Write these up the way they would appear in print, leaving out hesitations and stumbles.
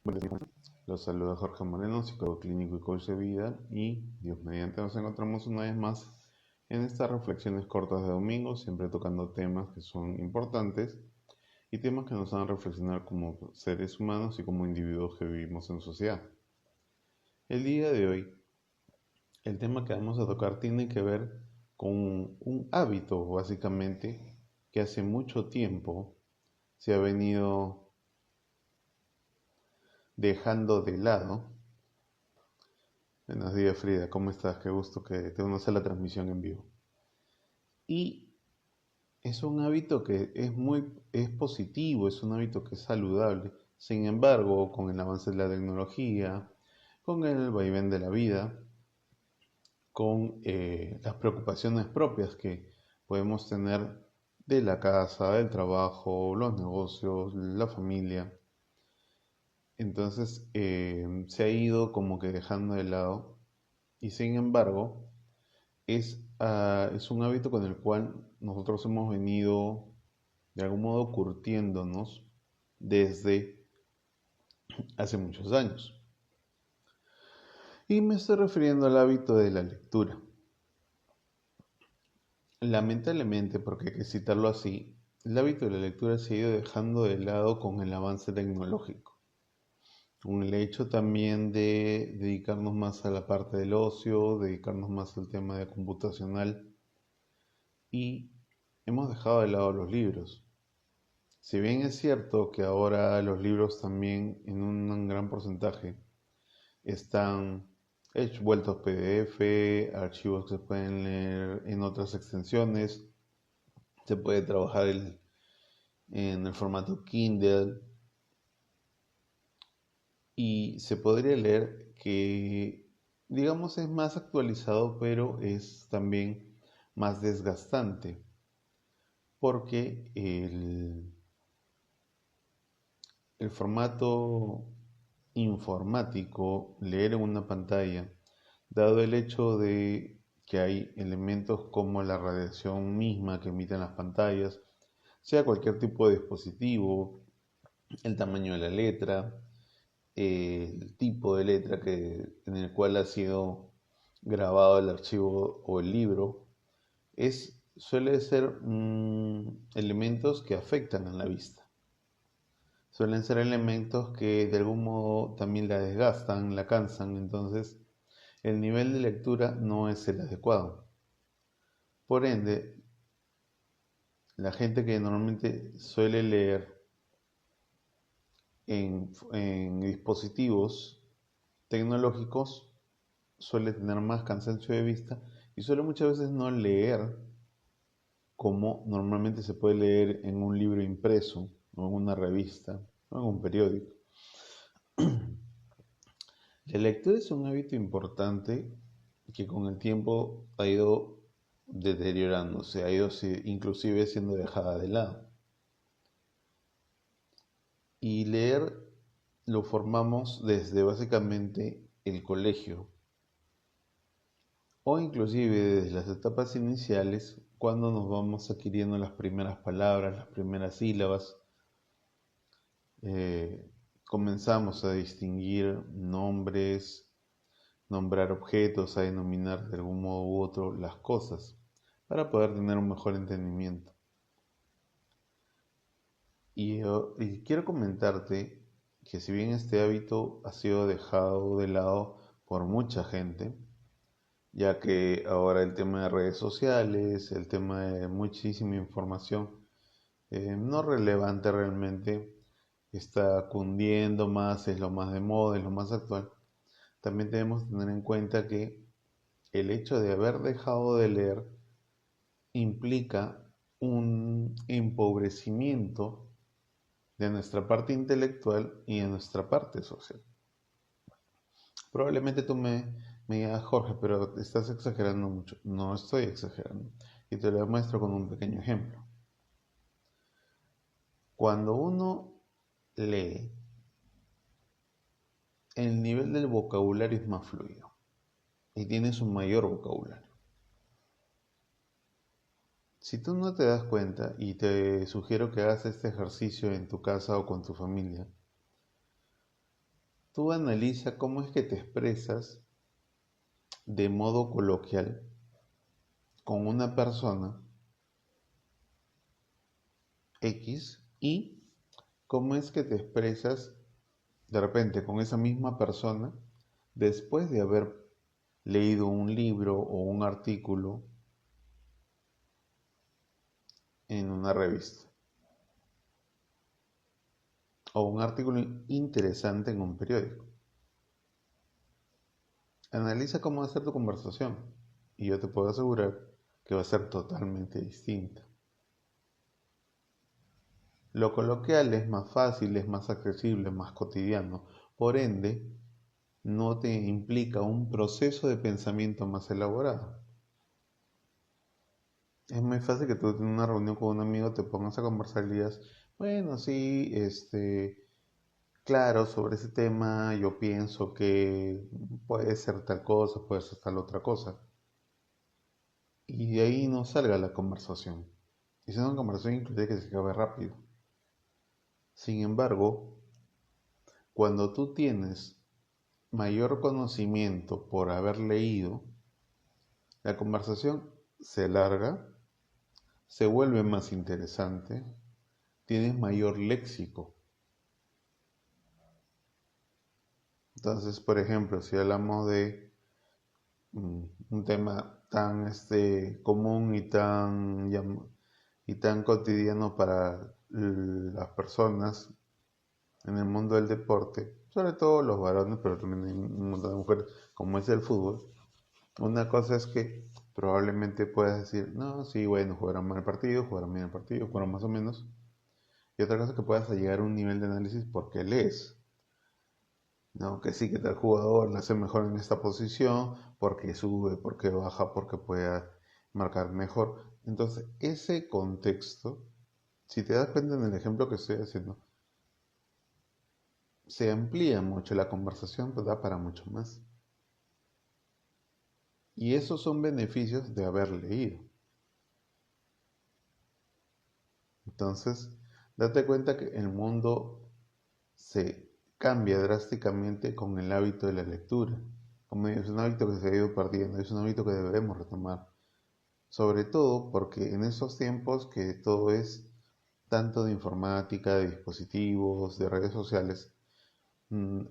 Buenos días. Los saluda Jorge Moreno, psicólogo clínico y coach de vida, y Dios mediante nos encontramos una vez más en estas reflexiones cortas de domingo, siempre tocando temas que son importantes y temas que nos hagan reflexionar como seres humanos y como individuos que vivimos en sociedad. El día de hoy, el tema que vamos a tocar tiene que ver con un hábito, básicamente, que hace mucho tiempo se ha venido dejando de lado. Buenos días, Frida, ¿cómo estás? Qué gusto que te unas a la transmisión en vivo. Y es un hábito que es positivo, es un hábito que es saludable. Sin embargo, con el avance de la tecnología, con el vaivén de la vida, con las preocupaciones propias que podemos tener de la casa, del trabajo, los negocios, la familia, entonces se ha ido como que dejando de lado y sin embargo es un hábito con el cual nosotros hemos venido de algún modo curtiéndonos desde hace muchos años. Y me estoy refiriendo al hábito de la lectura. Lamentablemente, porque hay que citarlo así, el hábito de la lectura se ha ido dejando de lado con el avance tecnológico, con el hecho también de dedicarnos más a la parte del ocio, dedicarnos más al tema de computacional y hemos dejado de lado los libros. Si bien es cierto que ahora los libros también en un gran porcentaje están vueltos PDF, archivos que se pueden leer en otras extensiones, se puede trabajar en el formato Kindle y se podría leer que, digamos, es más actualizado, pero es también más desgastante porque el formato informático, leer en una pantalla, dado el hecho de que hay elementos como la radiación misma que emiten las pantallas, sea cualquier tipo de dispositivo, el tamaño de la letra, el tipo de letra en el cual ha sido grabado el archivo o el libro, suele ser elementos que afectan a la vista. Suelen ser elementos que de algún modo también la desgastan, la cansan, entonces el nivel de lectura no es el adecuado. Por ende, la gente que normalmente suele leer en dispositivos tecnológicos suele tener más cansancio de vista y suele muchas veces no leer como normalmente se puede leer en un libro impreso o en una revista o en un periódico. La lectura es un hábito importante que con el tiempo ha ido deteriorándose, ha ido inclusive siendo dejada de lado. Y leer lo formamos desde básicamente el colegio o inclusive desde las etapas iniciales cuando nos vamos adquiriendo las primeras palabras, las primeras sílabas. eh, Comenzamos a distinguir nombres, nombrar objetos, a denominar de algún modo u otro las cosas, para poder tener un mejor entendimiento. Y quiero comentarte que si bien este hábito ha sido dejado de lado por mucha gente, ya que ahora el tema de redes sociales, el tema de muchísima información no relevante realmente, está cundiendo más, es lo más de moda, es lo más actual, también debemos tener en cuenta que el hecho de haber dejado de leer implica un empobrecimiento de nuestra parte intelectual y de nuestra parte social. Probablemente me digas, Jorge, pero estás exagerando mucho. No estoy exagerando. Y te lo demuestro con un pequeño ejemplo. Cuando uno lee, el nivel del vocabulario es más fluido y tienes un mayor vocabulario. Si tú no te das cuenta, y te sugiero que hagas este ejercicio en tu casa o con tu familia, tú analiza cómo es que te expresas de modo coloquial con una persona X y cómo es que te expresas de repente con esa misma persona después de haber leído un libro o un artículo en una revista o un artículo interesante en un periódico. Analiza cómo va a ser tu conversación y yo te puedo asegurar que va a ser totalmente distinta. Lo coloquial es más fácil, es más accesible, es más cotidiano. Por ende, no te implica un proceso de pensamiento más elaborado. Es muy fácil que tú en una reunión con un amigo te pongas a conversar y digas, bueno, sí, claro, sobre ese tema yo pienso que puede ser tal cosa, puede ser tal otra cosa. Y de ahí no salga la conversación. Y es una conversación inclusive que se acabe rápido. Sin embargo, cuando tú tienes mayor conocimiento por haber leído, la conversación se alarga, se vuelve más interesante, tienes mayor léxico. Entonces, por ejemplo, si hablamos de un tema tan común y tan cotidiano para las personas en el mundo del deporte, sobre todo los varones, pero también hay un montón de mujeres, como es el fútbol. Una cosa es que probablemente puedas decir, no, sí, bueno, jugaron mal el partido, jugaron bien el partido, jugaron más o menos. Y otra cosa es que puedas llegar a un nivel de análisis porque lees. No, que sí, que tal jugador lo hace mejor en esta posición, porque sube, porque baja, porque pueda marcar mejor. Entonces, ese contexto, si te das cuenta en el ejemplo que estoy haciendo, se amplía mucho la conversación, pues da para mucho más. Y esos son beneficios de haber leído. Entonces, date cuenta que el mundo se cambia drásticamente con el hábito de la lectura. Como digo, es un hábito que se ha ido perdiendo, es un hábito que debemos retomar. Sobre todo porque en esos tiempos que todo es tanto de informática, de dispositivos, de redes sociales,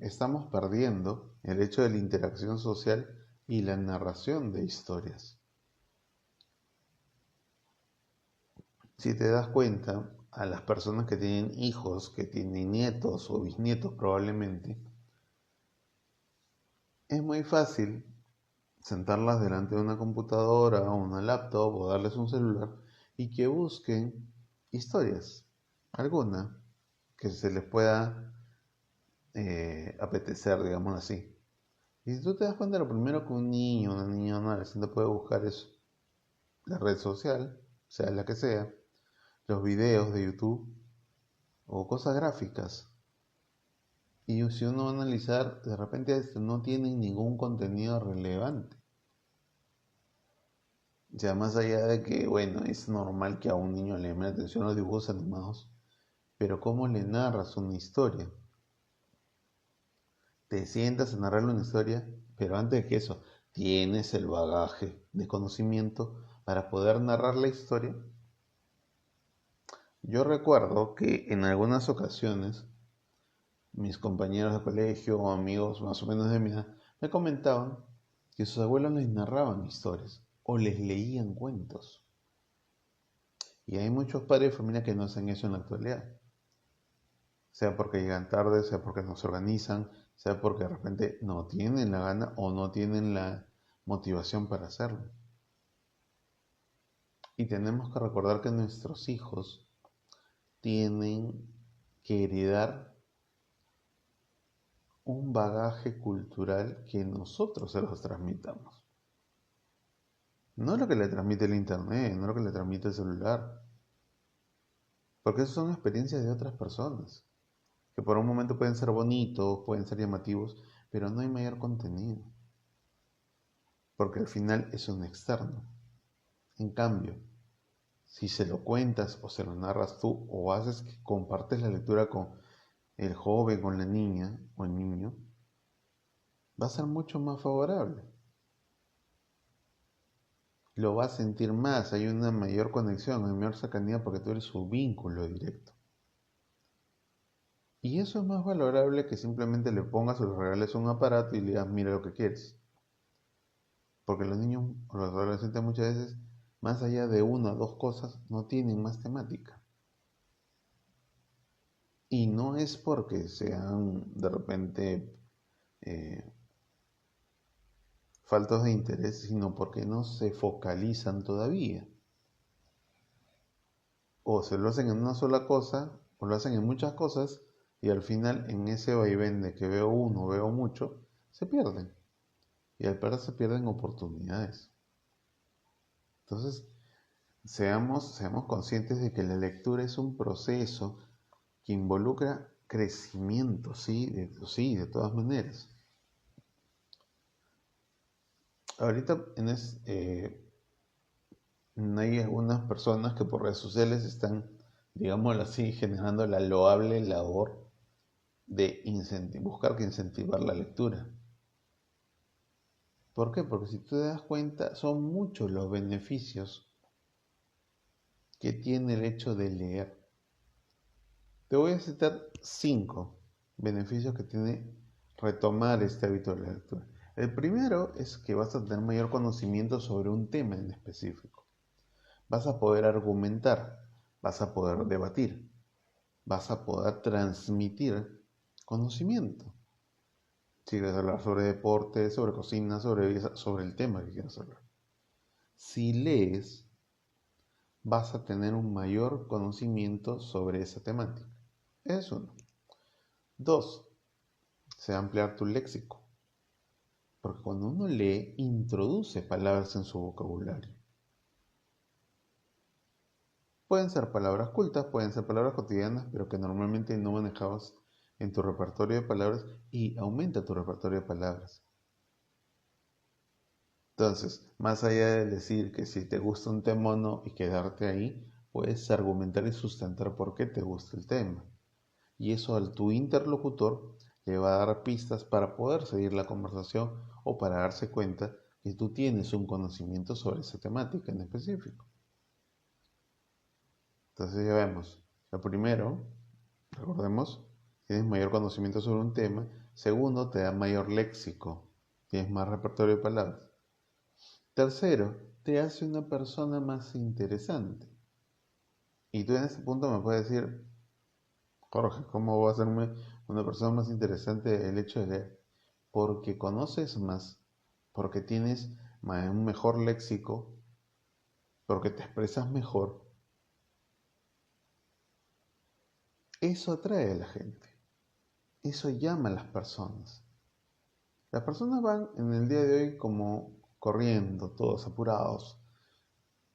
estamos perdiendo el hecho de la interacción social y la narración de historias. Si te das cuenta, a las personas que tienen hijos, que tienen nietos o bisnietos probablemente, es muy fácil sentarlas delante de una computadora o una laptop o darles un celular y que busquen historias, alguna que se les pueda apetecer, digamos así. Y si tú te das cuenta, lo primero que un niño, una niña, un adolescente puede buscar es la red social, sea la que sea, los videos de YouTube o cosas gráficas. Y si uno va a analizar, de repente no tienen ningún contenido relevante. Ya más allá de que, bueno, es normal que a un niño le llame la atención los dibujos animados, pero ¿cómo le narras una historia? Te sientas a narrarle una historia, pero antes de que eso, tienes el bagaje de conocimiento para poder narrar la historia. Yo recuerdo que en algunas ocasiones mis compañeros de colegio o amigos más o menos de mi edad me comentaban que sus abuelos les narraban historias o les leían cuentos. Y hay muchos padres de familia que no hacen eso en la actualidad. Sea porque llegan tarde, sea porque no se organizan, sea porque de repente no tienen la gana o no tienen la motivación para hacerlo. Y tenemos que recordar que nuestros hijos tienen que heredar un bagaje cultural que nosotros se los transmitamos. No lo que le transmite el internet, no lo que le transmite el celular. Porque esas son experiencias de otras personas, que por un momento pueden ser bonitos, pueden ser llamativos, pero no hay mayor contenido. Porque al final es un externo. En cambio, si se lo cuentas o se lo narras tú o haces que compartes la lectura con el joven, con la niña o el niño, va a ser mucho más favorable. Lo va a sentir más, hay una mayor conexión, hay mayor cercanía porque tú eres su vínculo directo. Y eso es más valorable que simplemente le pongas o le regales un aparato y le digas, mira lo que quieres. Porque los niños o los adolescentes muchas veces, más allá de una o dos cosas, no tienen más temática. Y no es porque sean de repente eh, faltos de interés, sino porque no se focalizan todavía. O se lo hacen en una sola cosa, o lo hacen en muchas cosas, y al final en ese vaivén de que veo uno, veo mucho, se pierden. Y al perderse se pierden oportunidades. Entonces, seamos conscientes de que la lectura es un proceso que involucra crecimiento, sí, de todas maneras. Ahorita hay algunas personas que por redes sociales están, digámoslo así, generando la loable labor de buscar que incentivar la lectura. ¿Por qué? Porque si tú te das cuenta, son muchos los beneficios que tiene el hecho de leer. Te voy a citar 5 beneficios que tiene retomar este hábito de la lectura. El primero es que vas a tener mayor conocimiento sobre un tema en específico. Vas a poder argumentar, vas a poder debatir, vas a poder transmitir conocimiento. Si quieres hablar sobre deporte, sobre cocina, sobre el tema que quieras hablar. Si lees, vas a tener un mayor conocimiento sobre esa temática. Es uno. Dos, se va a ampliar tu léxico. Porque cuando uno lee, introduce palabras en su vocabulario. Pueden ser palabras cultas, pueden ser palabras cotidianas, pero que normalmente no manejabas en tu repertorio de palabras y aumenta tu repertorio de palabras. Entonces, más allá de decir que si te gusta un tema o no y quedarte ahí, puedes argumentar y sustentar por qué te gusta el tema. Y eso a tu interlocutor le va a dar pistas para poder seguir la conversación o para darse cuenta que tú tienes un conocimiento sobre esa temática en específico. Entonces ya vemos, lo primero, recordemos, tienes mayor conocimiento sobre un tema. Segundo, te da mayor léxico, tienes más repertorio de palabras. Tercero, te hace una persona más interesante. Y tú en este punto me puedes decir, Jorge, ¿cómo va a hacerme una persona más interesante el hecho de leer? Porque conoces más, porque tienes un mejor léxico, porque te expresas mejor. Eso atrae a la gente, eso llama a las personas. Las personas van en el día de hoy como corriendo, todos apurados.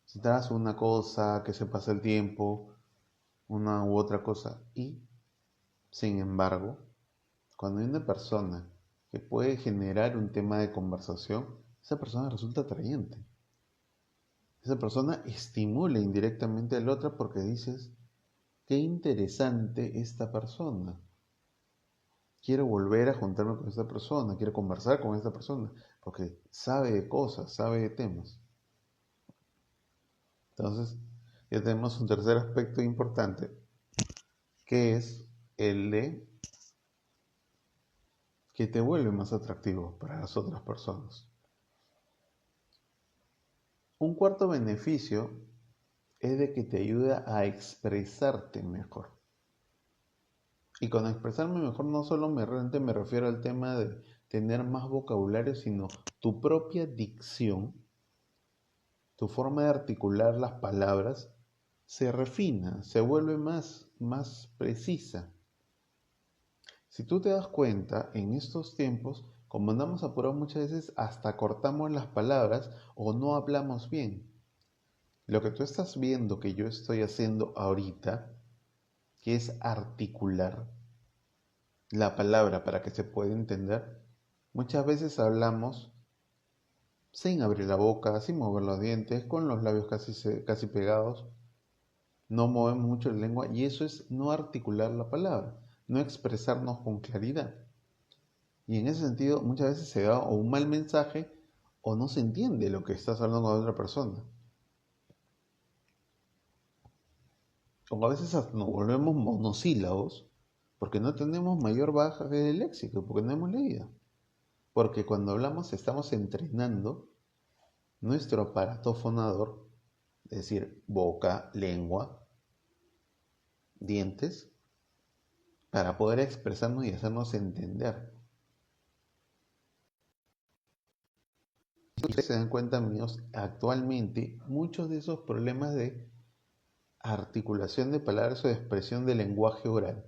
Si te das una cosa, que se pasa el tiempo, una u otra cosa. Y, sin embargo, cuando hay una persona que puede generar un tema de conversación, esa persona resulta atrayente. Esa persona estimula indirectamente al otro porque dices, qué interesante esta persona. Quiero volver a juntarme con esta persona, quiero conversar con esta persona, porque sabe de cosas, sabe de temas. Entonces, ya tenemos un tercer aspecto importante, que es el de que te vuelve más atractivo para las otras personas. Un cuarto beneficio es de que te ayuda a expresarte mejor. Y con expresarme mejor no solo me refiero al tema de tener más vocabulario, sino tu propia dicción, tu forma de articular las palabras se refina, se vuelve más precisa. Si tú te das cuenta, en estos tiempos, como andamos apurados muchas veces, hasta cortamos las palabras o no hablamos bien. Lo que tú estás viendo que yo estoy haciendo ahorita, que es articular la palabra para que se pueda entender, muchas veces hablamos sin abrir la boca, sin mover los dientes, con los labios casi pegados, no movemos mucho la lengua y eso es no articular la palabra, no expresarnos con claridad. Y en ese sentido, muchas veces se da o un mal mensaje o no se entiende lo que estás hablando con otra persona. O a veces hasta nos volvemos monosílabos porque no tenemos mayor bagaje de léxico, porque no hemos leído. Porque cuando hablamos estamos entrenando nuestro aparato fonador, es decir, boca, lengua, dientes, para poder expresarnos y hacernos entender. Si ustedes se dan cuenta, amigos, actualmente muchos de esos problemas de articulación de palabras o de expresión del lenguaje oral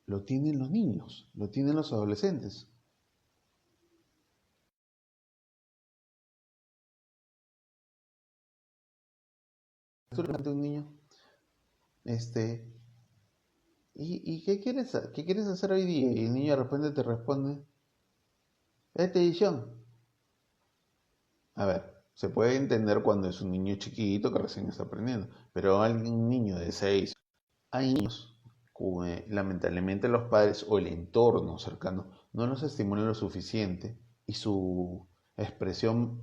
lo tienen los niños, lo tienen los adolescentes. Tú le preguntas a un niño, este, ¿y qué quieres hacer hoy día? Y el niño de repente te responde, esta edición. A ver, se puede entender cuando es un niño chiquito que recién está aprendiendo, pero un niño de 6, hay niños que lamentablemente los padres o el entorno cercano no los estimulan lo suficiente y su expresión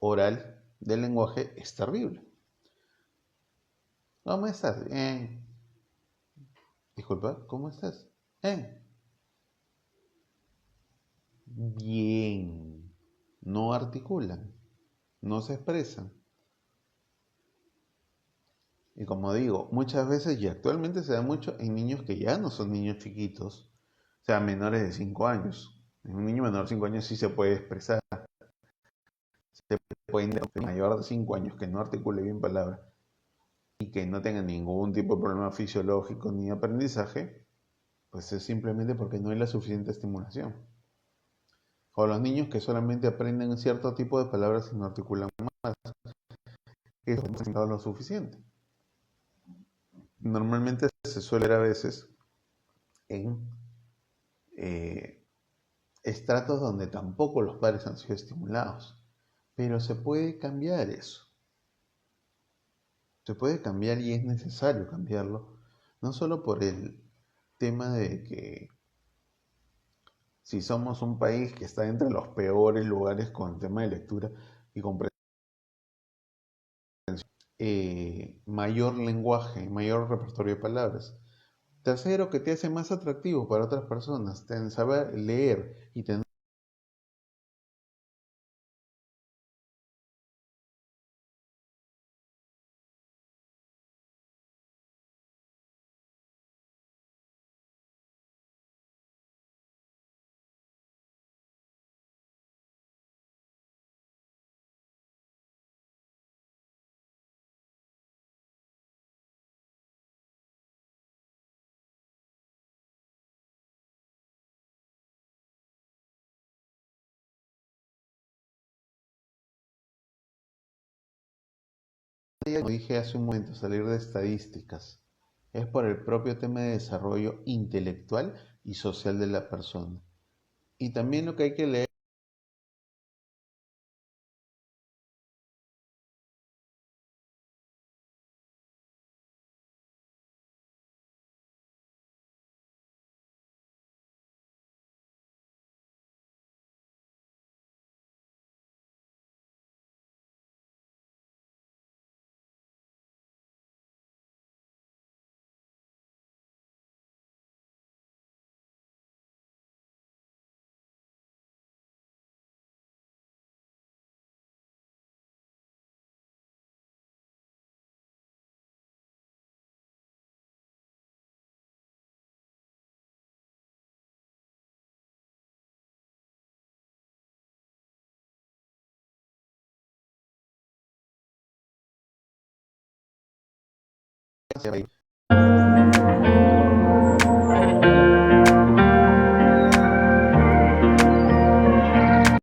oral del lenguaje es terrible. ¿Cómo estás? Disculpa, ¿cómo estás? Bien. No articulan, no se expresan. Y como digo, muchas veces y actualmente se da mucho en niños que ya no son niños chiquitos, o sea, menores de 5 años. En un niño menor de 5 años sí se puede expresar, se puede entender. Un mayor de 5 años que no articule bien palabras y que no tenga ningún tipo de problema fisiológico ni aprendizaje, pues es simplemente porque no hay la suficiente estimulación. O los niños que solamente aprenden cierto tipo de palabras y no articulan más, que no es lo suficiente. Normalmente se suele ver a veces en estratos donde tampoco los padres han sido estimulados. Pero se puede cambiar eso. Se puede cambiar y es necesario cambiarlo. No solo por el tema de que si somos un país que está entre los peores lugares con el tema de lectura y comprensión, mayor lenguaje, mayor repertorio de palabras. Tercero, que te hace más atractivo para otras personas, saber leer y tener como dije hace un momento, salir de estadísticas. Es por el propio tema de desarrollo intelectual y social de la persona. Y también lo que hay que leer